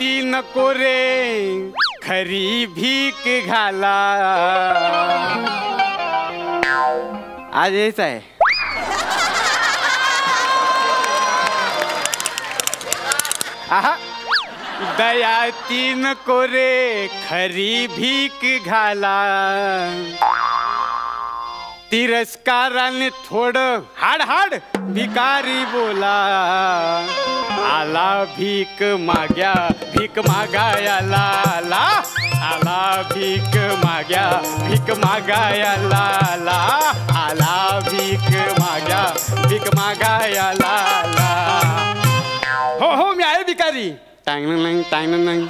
दयाती नको रे खरी भीक घाला. आज हेच आहे. आहा, दयाती नको रे खरी भीक घाला. तिरस्काराने थोडं हाड हाड भिकारी बोला. आला भीक माग्या भीक मागायला आला. आला भीक माग्या भीक मागायला आला. आला भीक माग्या भीक मागायला आला. हो हो मी आहे भिकारी. टांग नाही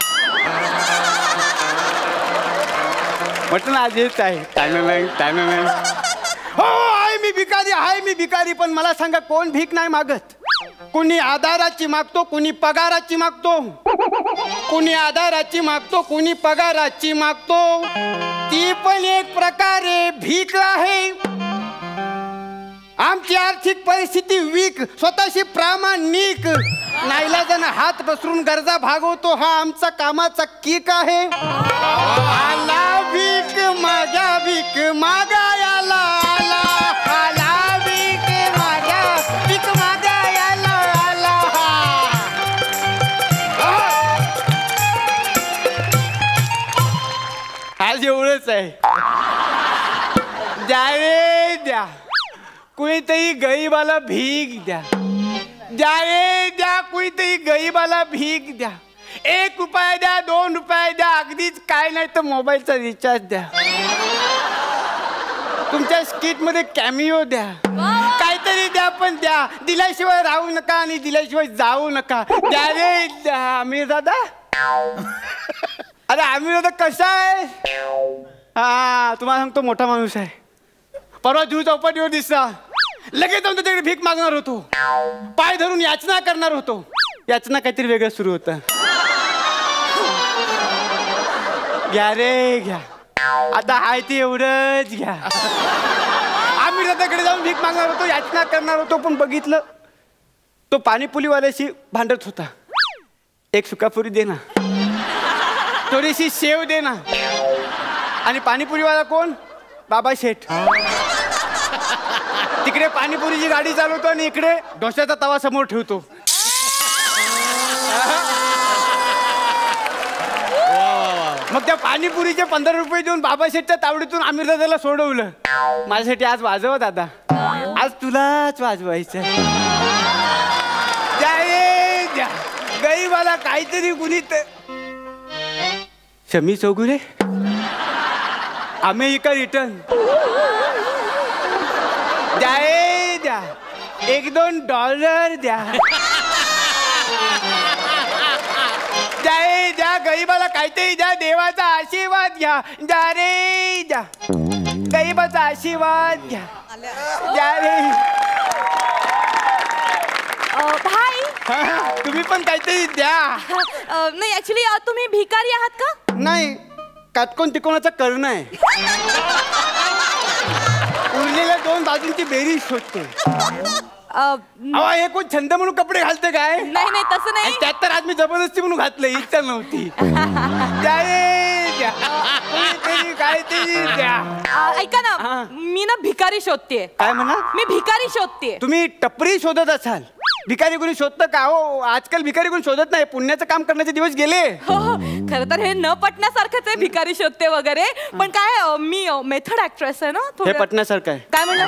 म्हटलं आज येत आहे. टांग नाही. हो आहे मी भिकारी, आहे मी भिकारी. पण मला सांगा कोण भीक नाही मागत? कुणी आधाराची मागतो, कुणी पगाराची मागतो. कुणी आधाराची मागतो, कुणी पगाराची मागतो. ती पण एक प्रकारे भीक आहे. आमची आर्थिक परिस्थिती वीक, स्वतःशी प्रामाणिक. नाईलाजाने हात पसरून गरजा भागवतो हा आमचा कामाचा किक आहे. आला भीक मागा भीक मागायला आला. आला भीक मागा भीक मागायला आला. आज एवढंच आहे. द्या रे द्या, कोणीतरी गरीबाला भीक द्या. द्या रे द्या, कोणीतरी गरीबाला भीक द्या. 1 रुपया द्या, 2 रुपये द्या, अगदीच काय नाही तर मोबाईलचा रिचार्ज द्या. तुमच्या स्किट मध्ये कॅमिओ द्या. काहीतरी द्या पण द्या. दिल्याशिवाय राहू नका आणि दिल्याशिवाय जाऊ नका. द्या रे द्या. आमिर दादा, अरे आमिर दादा कसा आहे? हा तुम्हाला सांगतो मोठा माणूस आहे. परवा जुहू चौपाटीवर दिसला. लगेच जाऊन त्याच्याकडे भीक मागणार होतो. पाय धरून याचना करणार होतो. याचना काहीतरी वेगळं सुरू होतं. घ्या रे घ्या, आता आहे ते एवढंच घ्या. आम्ही दादाकडे जाऊन भीक मागणार होतो, याचना करणार होतो. पण बघितलं तो पाणीपुरीवाल्याशी भांडत होता. 1 सुकापुरी दे ना, थोडीशी शेव दे ना. आणि पाणीपुरीवाला कोण? बाबा शेठ. तिकडे पाणीपुरीची गाडी चालवतो आणि इकडे डोश्याचा तवा समोर ठेवतो. मग त्या पाणीपुरीचे 15 रुपये देऊन बाबा शेठच्या तावडीतून आमिर दादाला सोडवलं. माझ्यासाठी आज वाजव दादा, आज तुलाच वाजवायचं. द्या गरीबाला काहीतरी कुणी. Shami Chougule, America return. द्या 1-2 डॉलर द्या. द्या गरीबाला काहीतरी द्या. देवाचा आशीर्वाद घ्या. द्या रे द्या, गरीबाचा आशीर्वाद घ्या. द्या रे भाई. तुम्ही पण काहीतरी द्या. नाही ऍक्च्युली तुम्ही भिकारी आहात का? नाही, काटकोन तिकोणाचा कर्ण आहे. उरलेल्या 2 बाजूंची बेरीज शोधते. हे कोण छंद म्हणून कपडे घालते काय? नाही नाही तसं नाही. त्यात तर आज मी जबरदस्ती म्हणून घातलं, इच्छा नव्हती. काहीतरी द्या. ऐका ना, मी ना भिकारी शोधतेय. काय म्हणा? मी भिकारी शोधतेय. तुम्ही टपरी शोधत असाल. भिकारी कोणी शोधतं का? हो आजकाल भिकारी कोणी शोधत नाही. पुण्याचं काम करण्याचे दिवस गेले. हो खरं तर हे न पटण्यासारखंच आहे भिकारी शोधते वगैरे. पण काय मी मेथड ऍक्ट्रेस आहे ना. हे पटण्यासारखं आहे. काय म्हणलं?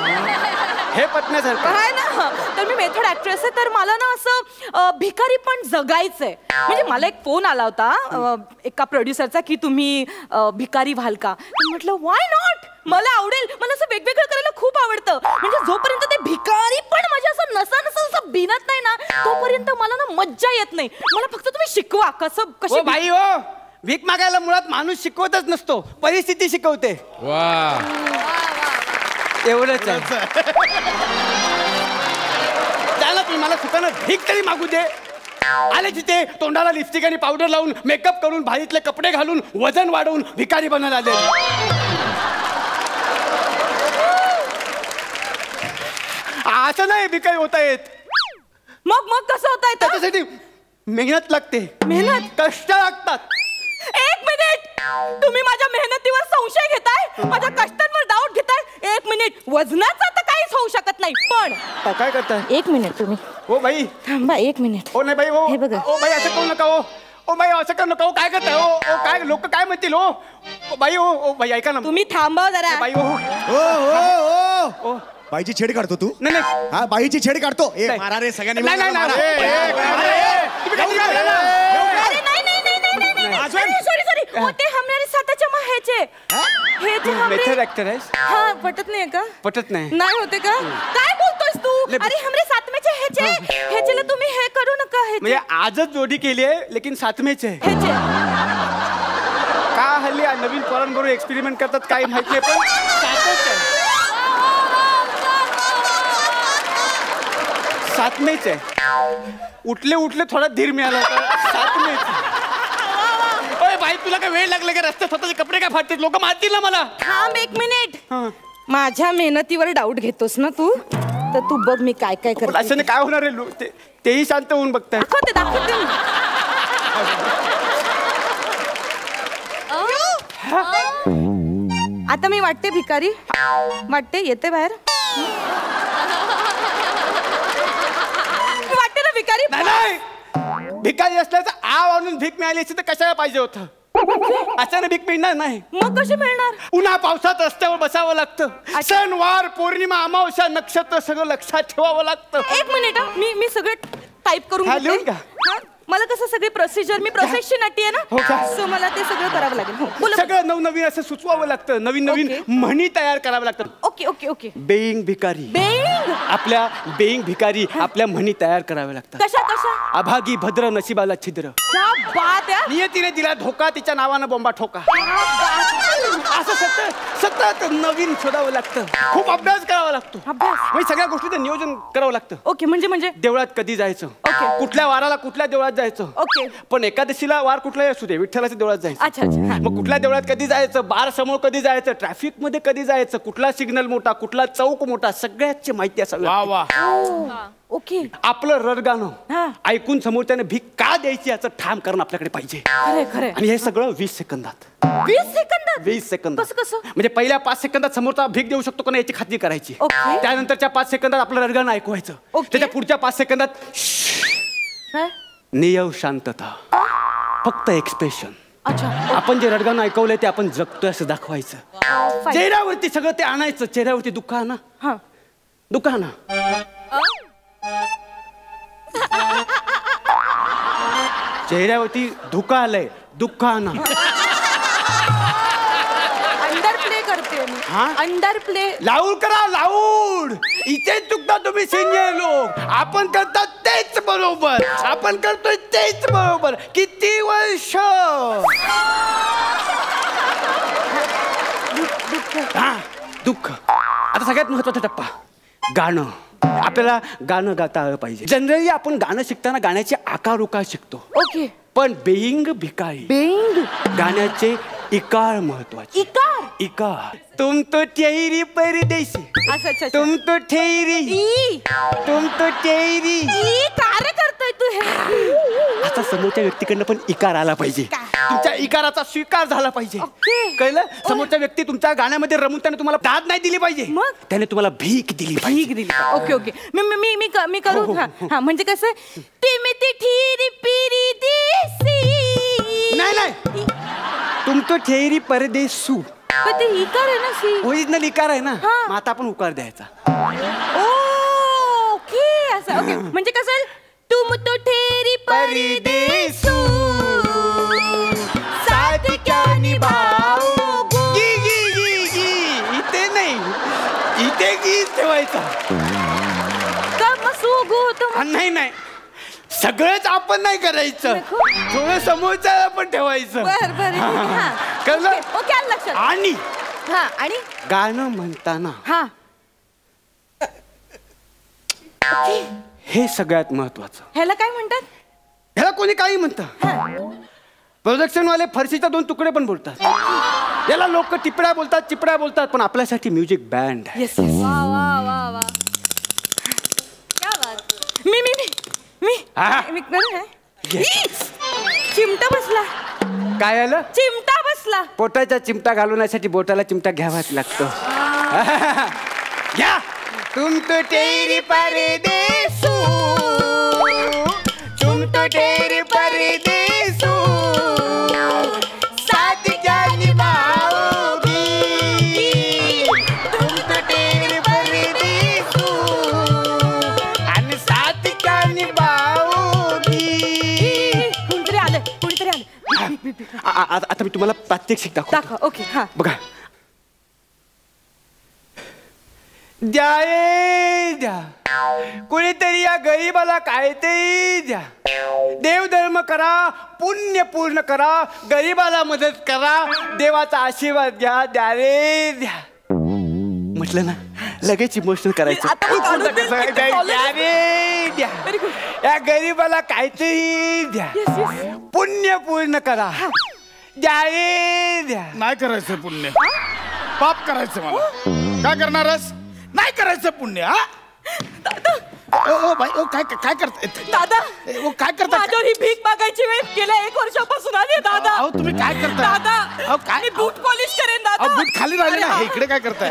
हे पटण्यासारखं आहे ना. तर मी मेथड ऍक्ट्रेस आहे. तर मला ना असं भिकारी पण जगायचंय. म्हणजे मला एक फोन आला होता एका प्रोड्युसरचा की तुम्ही भिकारी व्हाल का? म्हटलं व्हाय नॉट, मला आवडेल. मला असं वेगवेगळं करायला खूप आवडतं. म्हणजे जोपर्यंत ते भिकारी पण माझ्या असं नसा बिनत नाही ना, तोपर्यंत मला ना मज्जा येत नाही. मला फक्त तुम्ही शिकवा कसं भाई हो. भीक मागायला मुळात माणूस शिकवतच नसतो, परिस्थिती शिकवते. वा, एवढंच आहे. त्याला तुम्ही मला सुखानं भीक तरी मागू दे. आले तिथे तोंडाला लिपस्टिक आणि पावडर लावून, मेकअप करून, भारीतले कपडे घालून, वजन वाढवून भिकारी बनायला आले. असं नाही भिकारी होता येत. मग कसं होता येत? त्याच्यासाठी मेहनत लागते, मेहनत, कष्ट लागतात. एक मिनिट, तुम्ही माझ्या मेहनतीवर संशय घेताय, माझ्या कष्टांवर डाऊट घेताय. एक मिनिट, वजनाचा तर काहीच होऊ शकत नाही, पण काय करताय? एक मिनिट तुम्ही हो बाई, थांबा एक मिनिट. हो नाही बाई, हो हे बघा. ओ बाई असं करू नका. हो ओ बाई असं करू नका. हो काय करताय? हो ओ काय लोक काय म्हणतील? हो ओ बाई, हो ओ बाई ऐका ना तुम्ही थांबा जरा. बाई. हो ओ ओ बाईची छेड काढतो तू? नाही नाही हा बाईची छेड काढतो. ए नाही. मारा रे सगळ्यांनी नाही नाही मारा. नाही. तुम्ही काय करताय? अरे नाही नाही नाही नाही नाही नाही. Sorry sorry. ते हमारे साथाच्या माहेचे. हे ते मेथड हमरे. ऍक्टर आहेस? हा पटत नाही का? पटत नाही. नाही होते का? काय बोलतोयस तू? अरे हमरे सातमेचे ह्याचे ह्याचेला तुम्ही हे करू नका. म्हणजे आजच जोडी केली आहे, लेकिन सातमेच आहे. ह्याचे का हल्ली नवीन पोरांबरोबर एक्सपेरिमेंट करतात काही माहित नाही, पण सातच आहे. सातमेच आहे. उठले उठले थोडा धीर मिळाला होता. सातमेच आहे. ओय बाई, तुला काय वेळ लागला का? रस्त्यात स्वतःचे कपडे काय फाटतात? लोक मारतील ना मला. थांब एक मिनिट. हं. माझ्या मेहनतीवर डाऊट घेतोस ना तू, तर तू बघ मी काय काय पण करते. अशाने काय होणार आहे? तेही शांत होऊन बघताय. दाखवते दाखवते मी. आता मी वाटते भिकारी वाटते, येते बाहेर. वाटते ना भिकारी. नाही नाही, भिकारी असल्याचं आव आणून भीक मिळाली असती तर कशाला पाहिजे होतं? अचानक भीक मिळणार नाही. मग कशी मिळणार? उन्हा पावसात रस्त्यावर बसावं लागतं. सण वार पौर्णिमा अमावस्या नक्षत्र सगळं लक्षात ठेवावं लागतं. एक मिनिट हं. मी सगळे टाईप करून हा, घेते. लिहून घ्या. हा, मला कसं सगळी प्रोसिजर, मी प्रोसेसची नटी आहे हो का? ना, सो मला ते सगळं करावं लागेल. हो बोला. सगळं नवनवीन असं सुचवावं लागतं. नवीन नवीन ओके. म्हणी तयार कराव्या लागतात. Okay okay okay. बेईंग भिकारी. बेंग. आपल्या बेईंग भिकारी आपल्या म्हणी तयार कराव्या लागतात. कशा कशा? अभागी भद्र नशिबाला छिद्र. क्या बात आहे. नियतीने दिला धोका, तिच्या नावानं बोंबा ठोका. असं सतत सतत नवीन शोधावं लागतं. खूप अभ्यास करावा लागतो. अभ्यास. म्हणजे सगळ्या गोष्टीचं नियोजन करावं लागतं. ओके म्हणजे देवळात कधी जायचं, ओके. कुठल्या वाराला कुठल्या देवळात जायचं. ओके. पण एकादशीला वार कुठलाही असू दे, विठ्ठलाच्या देवळात जायचं. अच्छा अच्छा. हा. मग कुठल्या देवळात कधी जायचं, बार समोर कधी जायचं, ट्रॅफिक मध्ये कधी जायचं, कुठला सिग्नल मोठा, कुठला चौक मोठा, सगळ्याची माहिती असावी. ओ, ओके. आपलं रडगाणं हा. ऐकून समोरच्याने भीक का द्यायची याचं ठाम करणं आपल्याकडे पाहिजे. खरे खरे. आणि हे सगळं 20 सेकंदात. 20 सेकंदात? 20 सेकंद. कसं कसं? म्हणजे पहिल्या 5 सेकंदात समोरचा भीक देऊ शकतो का नाही याची खात्री करायची. ओके. त्यानंतरच्या 5 सेकंदात आपलं रडगाणं ऐकवायचं. ओके. त्याच्या पुढच्या 5 सेकंदात काय? नियव शांतता, फक्त एक्सप्रेशन. अच्छा. आपण जे रडगाणं ऐकवलंय ते आपण जगतोय असं दाखवायचं. फाईन. चेहऱ्यावरती सगळं ते आणायचं. चेहऱ्यावरती दुःख आणा, हा. दुःख आणा. चेहऱ्यावरती धुका आलंय, दुःख आणा. अंडर प्ले करते मी. हा? Under play. लाऊड करा, लाऊड. इथे चुकता तुम्ही सिनियर लोक. आपण करतात तेच बरोबर, आपण करतोय तेच बरोबर. किती वर्ष. हा, दुःख. आता सगळ्यात महत्वाचा टप्पा, गाणं. आपल्याला गाणं गाता आलं पाहिजे. जनरली आपण गाणं शिकताना गाण्याचे आकार उकार शिकतो. ओके. पण बेईंग भिकारी बेंग. गाण्याचे इकार महत्वाचे. इकार. इकार. तुम तो ठेरी परदेशी, अच्छा अच्छा. तुम तो ठेरी, ई. तुम तो ठेरी. ई कार्य करतोय तू हे. आता समोरच्या व्यक्तीकडनं पण इकार आला पाहिजे. का? तुमच्या इकाराचा स्वीकार झाला पाहिजे. ओके. कळलं? समोरच्या व्यक्ती तुमच्या गाण्यामध्ये रमून त्याने तुम्हाला दाद नाही दिली पाहिजे. मग? त्याने तुम्हाला भीक दिली पाहिजे. भीक दिली. Okay okay. मी करू. हो, हो, हा हो. हा, म्हणजे कसं ती ठिरी पिरी देसी. नाही नाही, तुम तो ठेरी परदेसू पण ते इकार आहे ना सी. ओरिजिनल इकार आहे ना. हा. मग आता आपण उकार द्यायचा. ओके असं. ओके म्हणजे कसं तुम तो ठेरी परदेसू साथ क्या निभाओगे. गी गी गी गी. इथे नाही, इथे गी ठेवायचा. कब सुगो तुम. नाही नाही, सगळंच आपण नाही करायचं. थोडं समोरच्याला पण ठेवायचं. बर बर. हा. कळलं? ओके आलं लक्षात. आणि हा आणि गाणं म्हणताना हा. ओके. हे सगळ्यात महत्वाचं. ह्याला काय म्हणतात? ह्याला कोणी काही म्हणतं. प्रोडक्शन वाले फरशीचा 2 तुकडे पण बोलतात. याला लोक टिपड्या बोलतात, चिपड्या बोलतात. पण आपल्यासाठी म्युझिक बँड आहे. Yes yes. मी हा. करू. चिमटा बसला. काय आलं? चिमटा बसला. पोटाचा चिमटा घालवण्यासाठी बोटाला चिमटा घ्यावाच लागतो. घ्या. तुम तो तेरी परदेसू, तुम तो तेरी परदेसू, साथ क्या निभाओगी, तुम तो तेरी परदेसू आणि साथ क्या निभाओगी. कुणीतरी आलं, कुणीतरी आलं. आता मी तुम्हाला प्रात्यक्षिक दाखवतो. दाखव. ओके. हा बघा. द्या द्या, कुणीतरी या गरीबाला काहीतरी द्या. देवधर्म करा, पुण्य पूर्ण करा, गरीबाला मदत करा, देवाचा आशीर्वाद घ्या. द्या रे द्या. म्हटलं ना, लगेच इमोशनल करायचं. आता मी काढून देईन. द्या रे द्या. Very good. या गरीबाला काहीतरी द्या. Yes, yes. पुण्य पूर्ण करा. द्या रे द्या. नाही करायचं पुण्य, पाप करायचं मला. काय करणारस? नाही करायचं पुण्य. हा ओ बाई, ओ काय काय करताय दादा? ओ काय करताय? माझ्यावर ही भीक मागायची वेळ गेल्या 1 वर्षापासून आली दादा. अहो तुम्ही काय करताय? दादा, अहो काय? मी बूट पॉलिश करेन दादा. अहो बूट खाली राहिले ना, अरे, इकडे काय करताय? ओ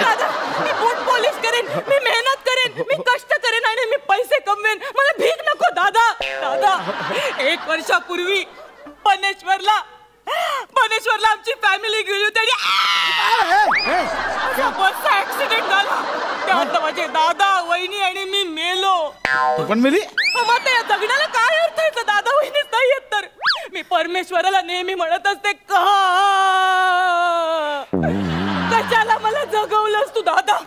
दादा, मी बूट पॉलिश करेन, मी मेहनत करेन, मी कष्ट करेन आणि मी पैसे कमवेन. मला भीक नको दादा. दादा, 1 वर्षापूर्वी पनेश्वरला आमची फॅमिली गेली होती आणि बसचा ऍक्सिडेंट झाला. त्यात माझे दादा, वहिनी आणि मी मेलो. तू पण मिली? मग त्या जगण्याला काय अर्थ आहे? दादा वहिनीच नाही येत तर मी परमेश्वराला नेहमी म्हणत असते, कशाला मला जगवलंस तू दादा?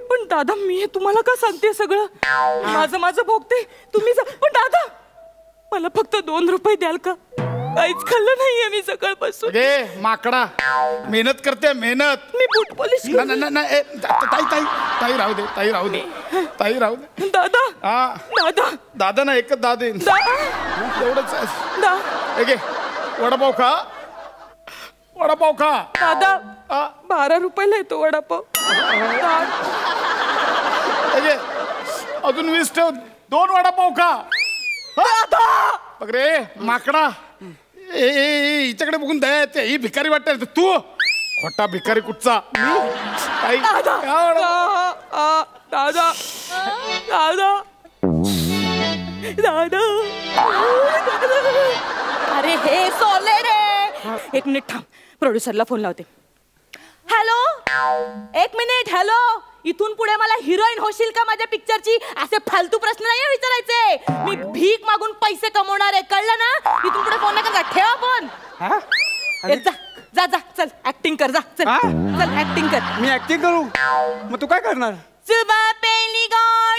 पण दादा, मी हे तुम्हाला का सांगते सगळं? माझं भोगते, तुम्ही पण दादा, मला फक्त 2 रुपये द्याल का? काहीच खाल्लं नाहीये मी सकाळपासून. अगे माकडा, मेहनत करते मेहनत. मी बूट पॉलिश ताई राहू दे, ताई राहू दे, ताई राहू दे. दादा. हा दादा. दादा ना, एकच दादा येईन. एवढंच आहे. घे वडापाव खा, वडापाव खा. दादा, हा 12 रुपयाला येतो वडापाव. घे अजून 20 ठेव, 2 वडापाव खा. बघ रे माकडा, हिच्याकडे बघून दया येते. ही भिकारी वाटते. तू खोटा भिकारी कुठचा? ताई, दादा. दादा. दादा. दादा. अरे हे सोले रे. 1 मिनिट थांब, प्रोड्युसरला फोन लावते. Hello, 1 minute. हॅलो, इथून पुढे मला हिरोईन होशील का माझ्या पिक्चरची? असे फालतू प्रश्न नाही विचारायचे. मी भीक मागून पैसे कमवणार आहे, कळलं ना? इथून पुढे फोन नका ठेवा फोन. जा जा, चल ऍक्टिंग कर. जा चल, चल ऍक्टिंग कर. मी ऍक्टिंग करू? मग तू काय करणार? सुबह पहली गौर